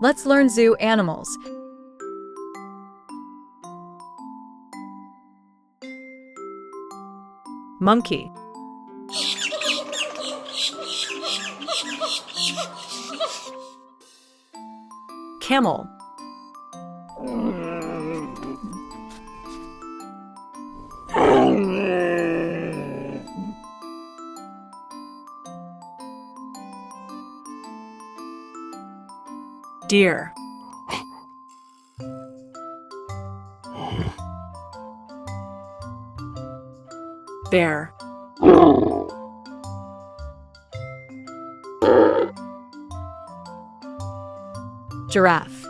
Let's learn zoo animals. Monkey. Camel. Deer. Bear. Giraffe.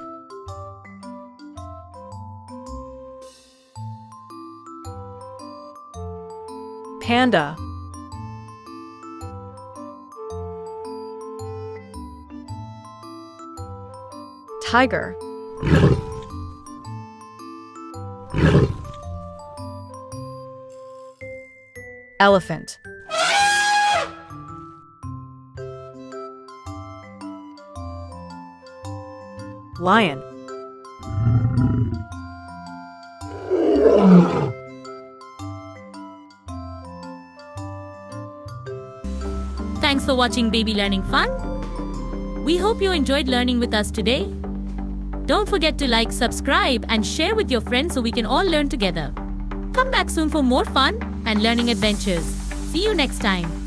Panda. Tiger. Elephant. Lion. Thanks for watching Baby Learning Fun. We hope you enjoyed learning with us today. Don't forget to like, subscribe, and share with your friends so we can all learn together. Come back soon for more fun and learning adventures. See you next time.